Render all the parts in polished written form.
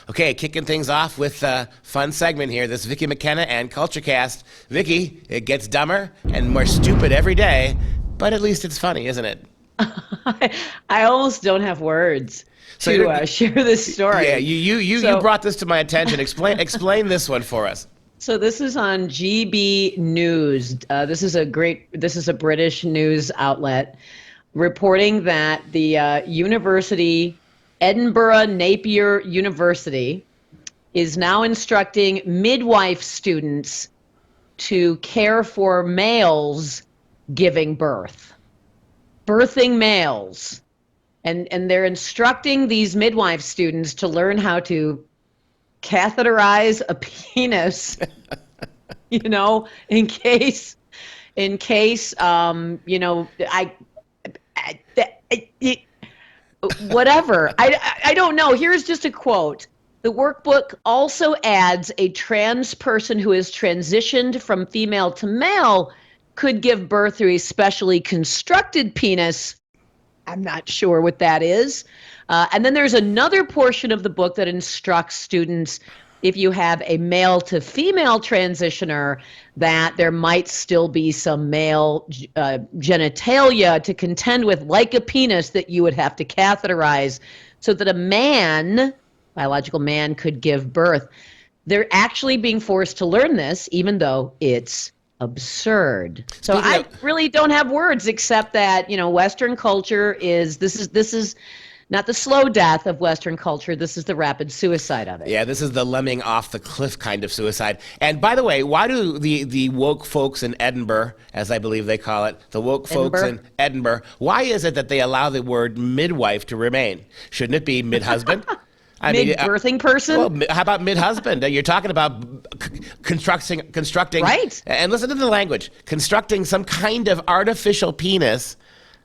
Okay, kicking things off with a fun segment here. This is Vicki McKenna and CultureCast. Vicki, it gets dumber and more stupid every day, but at least it's funny, isn't it? I almost don't have words to share this story. Yeah, you brought this to my attention. Explain this one for us. So this is on GB News. This is a British news outlet reporting that the Edinburgh Napier University is now instructing midwife students to care for males giving birth, birthing males. And they're instructing these midwife students to learn how to catheterize a penis, in case, whatever. I don't know. Here's just a quote. The workbook also adds a trans person who has transitioned from female to male could give birth through a specially constructed penis. I'm not sure what that is. And then there's another portion of the book that instructs students, if you have a male to female transitioner, that there might still be some male genitalia to contend with, like a penis, that you would have to catheterize so that a biological man, could give birth. They're actually being forced to learn this, even though it's absurd. So I really don't have words except that, Western culture this is not the slow death of Western culture. This is the rapid suicide of it. Yeah, this is the lemming off the cliff kind of suicide. And by the way, why do the woke folks in Edinburgh, as I believe they call it, the woke folks in Edinburgh, why is it that they allow the word midwife to remain? Shouldn't it be mid-husband? Mid-birthing person? Well, how about mid-husband? You're talking about constructing. Right. And listen to the language. Constructing some kind of artificial penis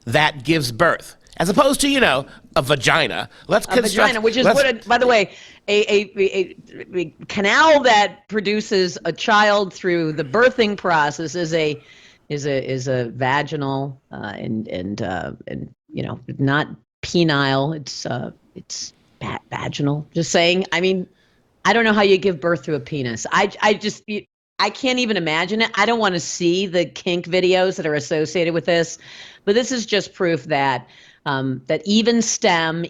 that gives birth. As opposed to, a vagina. Vagina, which is, by the way, a canal that produces a child through the birthing process is a vaginal and not penile. It's vaginal. Just saying. I mean, I don't know how you give birth through a penis. I can't even imagine it. I don't want to see the kink videos that are associated with this, but this is just proof that that even STEM,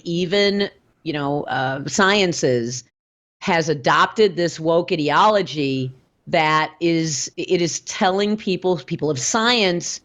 sciences, has adopted this woke ideology that is telling people of science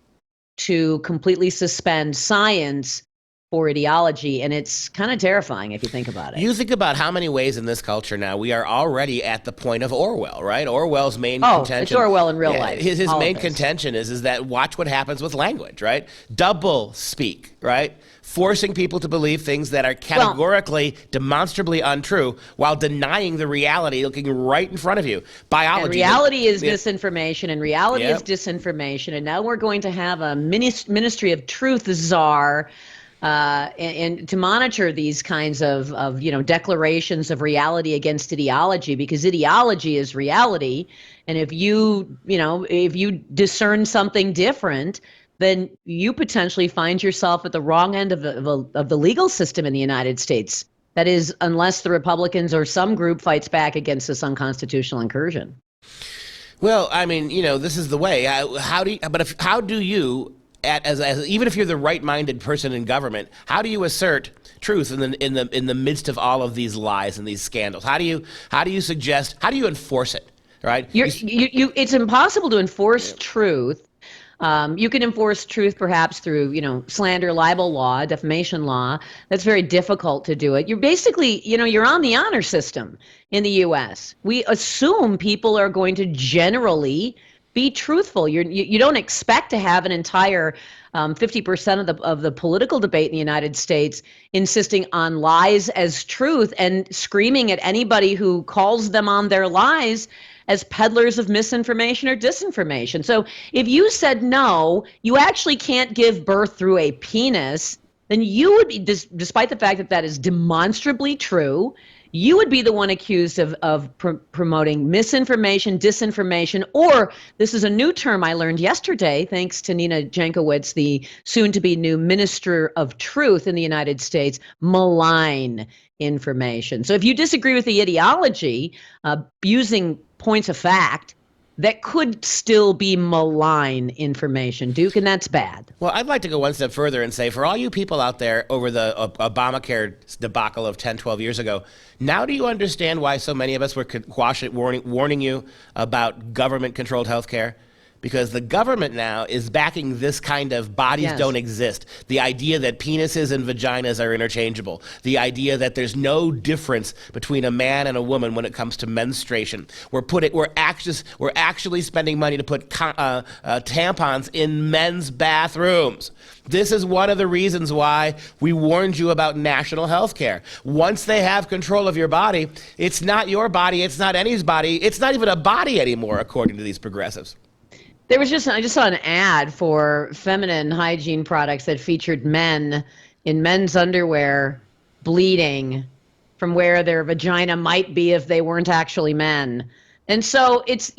to completely suspend science for ideology, and it's kind of terrifying if you think about it. You think about how many ways in this culture now we are already at the point of Orwell, right? Orwell's main contention. It's Orwell in real life. His main contention is that watch what happens with language, right? Double speak, right? Forcing people to believe things that are categorically, demonstrably untrue while denying the reality looking right in front of you. Biology. And reality is misinformation, and reality is disinformation. And now we're going to have a Ministry of Truth czar and to monitor these kinds of declarations of reality against ideology, because ideology is reality. And if you discern something different, then you potentially find yourself at the wrong end of the legal system in the United States. That is, unless the Republicans or some group fights back against this unconstitutional incursion. Well, I mean, this is the way. How do you, even if you're the right-minded person in government, how do you assert truth in the midst of all of these lies and these scandals? How do you enforce it? Right? It's impossible to enforce truth. You can enforce truth perhaps through, slander, libel law, defamation law. That's very difficult to do it. You're basically, you're on the honor system in the U.S. We assume people are going to generally be truthful. You don't expect to have an entire 50% of the political debate in the United States insisting on lies as truth and screaming at anybody who calls them on their lies as peddlers of misinformation or disinformation. So if you said no, you actually can't give birth through a penis, then you would be, despite the fact that that is demonstrably true, you would be the one accused of promoting misinformation, disinformation, or this is a new term I learned yesterday, thanks to Nina Jankowicz, the soon-to-be new Minister of Truth in the United States, malign information. So if you disagree with the ideology, using points of fact, that could still be malign information, Duke, and that's bad. Well, I'd like to go one step further and say, for all you people out there over the Obamacare debacle of 10, 12 years ago, now do you understand why so many of us were warning you about government-controlled health care? Because the government now is backing this kind of bodies don't exist. The idea that penises and vaginas are interchangeable. The idea that there's no difference between a man and a woman when it comes to menstruation. We're actually spending money to put tampons in men's bathrooms. This is one of the reasons why we warned you about national health care. Once they have control of your body, it's not your body, it's not anybody's body, it's not even a body anymore, according to these progressives. I just saw an ad for feminine hygiene products that featured men in men's underwear bleeding from where their vagina might be if they weren't actually men. And so it's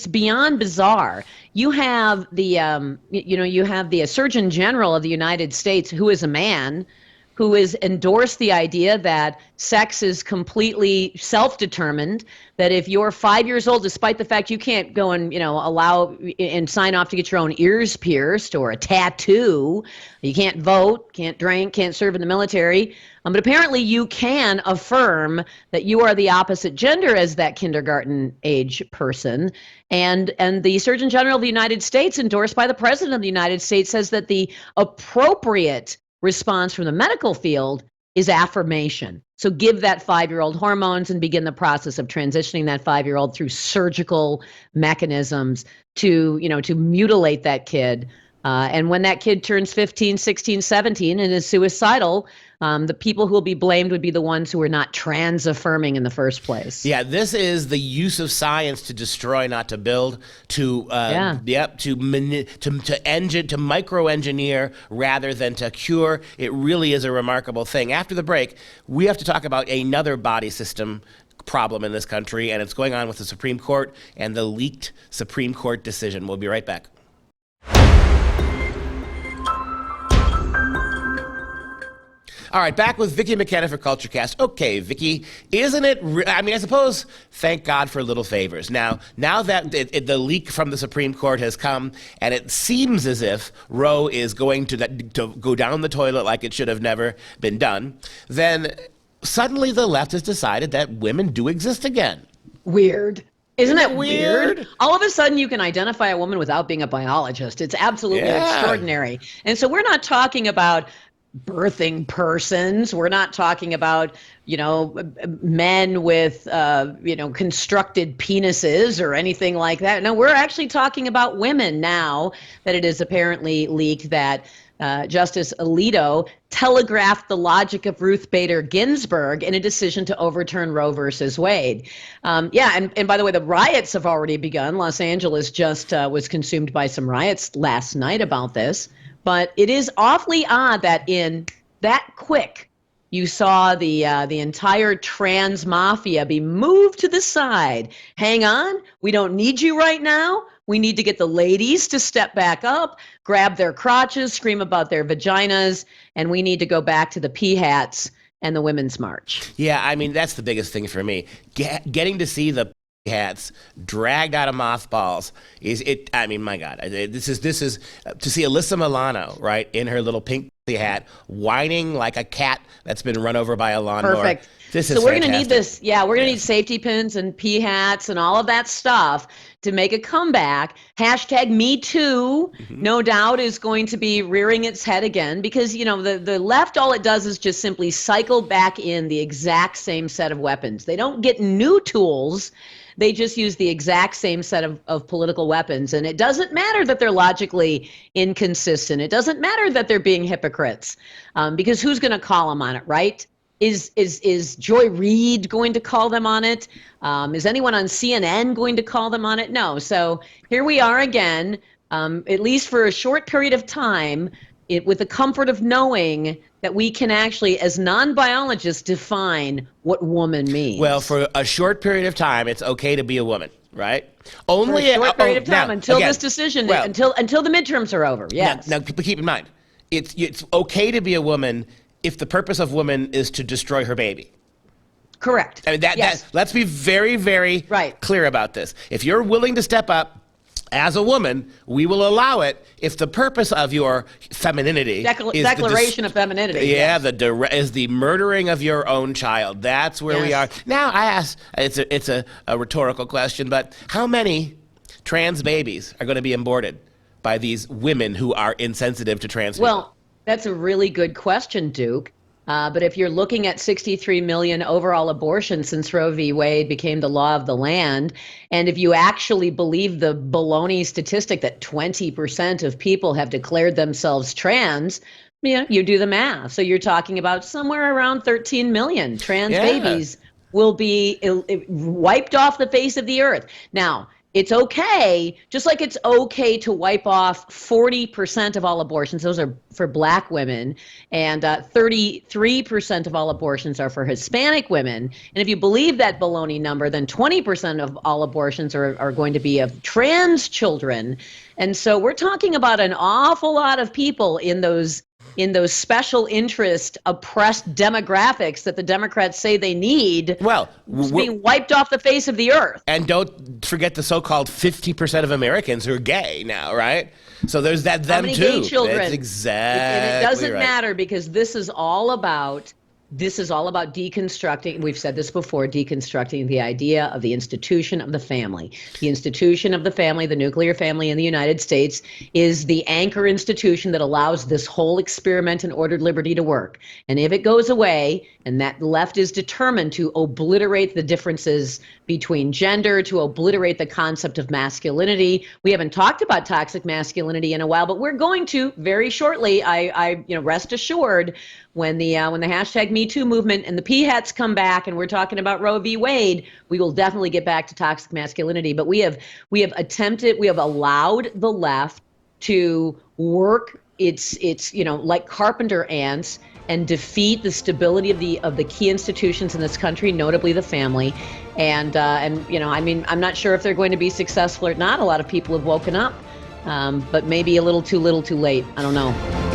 beyond bizarre. You have the Surgeon General of the United States, who is a man, who has endorsed the idea that sex is completely self-determined, that if you're 5 years old, despite the fact you can't go and, allow and sign off to get your own ears pierced or a tattoo, you can't vote, can't drink, can't serve in the military, but apparently you can affirm that you are the opposite gender as that kindergarten age person. And the Surgeon General of the United States, endorsed by the President of the United States, says that the appropriate response from the medical field is affirmation. So give that 5-year-old hormones and begin the process of transitioning that 5-year-old through surgical mechanisms to mutilate that kid. And when that kid turns 15, 16, 17 and is suicidal, the people who will be blamed would be the ones who are not trans affirming in the first place. Yeah, this is the use of science to destroy, not to build, to micro-engineer rather than to cure. It really is a remarkable thing. After the break, we have to talk about another body system problem in this country, and it's going on with the Supreme Court and the leaked Supreme Court decision. We'll be right back. All right, back with Vicki McKenna for CultureCast. Okay, Vicki, isn't it? I suppose, thank God for little favors. Now that the leak from the Supreme Court has come, and it seems as if Roe is going to go down the toilet like it should have never been done, then suddenly the left has decided that women do exist again. Weird. Isn't that weird? All of a sudden, you can identify a woman without being a biologist. It's absolutely extraordinary. And so we're not talking about birthing persons. We're not talking about, men with, constructed penises or anything like that. No, we're actually talking about women now that it is apparently leaked that Justice Alito telegraphed the logic of Ruth Bader Ginsburg in a decision to overturn Roe versus Wade. And by the way, the riots have already begun. Los Angeles just was consumed by some riots last night about this. But it is awfully odd that in that quick, you saw the entire trans mafia be moved to the side. Hang on, we don't need you right now. We need to get the ladies to step back up, grab their crotches, scream about their vaginas, and we need to go back to the pea hats and the Women's March. Yeah, that's the biggest thing for me. Getting to see the hats dragged out of mothballs my God, this is to see Alyssa Milano, right, in her little pink hat, whining like a cat that's been run over by a lawnmower. Perfect. This is so we're going to need fantastic. this. Yeah, we're going to need safety pins and pea hats and all of that stuff to make a comeback. Hashtag Me Too, no doubt, is going to be rearing its head again because, the left, all it does is just simply cycle back in the exact same set of weapons. They don't get new tools. They just use the exact same set of political weapons. And it doesn't matter that they're logically inconsistent. It doesn't matter that they're being hypocrites because who's going to call them on it, right? Is Joy Reid going to call them on it? Is anyone on CNN going to call them on it? No. So here we are again, at least for a short period of time, with the comfort of knowing that we can actually, as non-biologists, define what woman means. Well, for a short period of time, it's okay to be a woman, right? Only for a short period of time now, until again, this decision, well, until the midterms are over. Yes. Now, keep in mind, it's okay to be a woman if the purpose of woman is to destroy her baby. Correct. I mean, yes. let's be very, very right. clear about this. If you're willing to step up as a woman, we will allow it if the purpose of your femininity is declaration of femininity. Yeah, yes. is the murdering of your own child. That's where we are. Now, I ask, it's a rhetorical question, but how many trans babies are going to be aborted by these women who are insensitive to trans people? Well, that's a really good question, Duke. But if you're looking at 63 million overall abortions since Roe v. Wade became the law of the land, and if you actually believe the baloney statistic that 20% of people have declared themselves trans, you do the math. So you're talking about somewhere around 13 million trans babies will be wiped off the face of the earth. Now, it's okay, just like it's okay to wipe off 40% of all abortions. Those are for Black women, and 33% of all abortions are for Hispanic women. And if you believe that baloney number, then 20% of all abortions are going to be of trans children. And so we're talking about an awful lot of people in those special interest oppressed demographics that the Democrats say they need, being wiped off the face of the earth. And don't forget the so-called 50% of Americans who are gay now, right? So there's them too. How many gay children? That's exactly and it doesn't right. matter, because this is all about deconstructing. We've said this before, deconstructing the idea of the institution of the family. The institution of the family, the nuclear family in the United States, is the anchor institution that allows this whole experiment in ordered liberty to work. And if it goes away, and that left is determined to obliterate the differences between gender, to obliterate the concept of masculinity. We haven't talked about toxic masculinity in a while, but we're going to very shortly. I rest assured, when the hashtag Me Too movement and the PHATs come back, and we're talking about Roe v. Wade, we will definitely get back to toxic masculinity. But we have allowed the left to work its like carpenter ants and defeat the stability of the key institutions in this country, notably the family. And I'm not sure if they're going to be successful or not. A lot of people have woken up, but maybe a little too late. I don't know.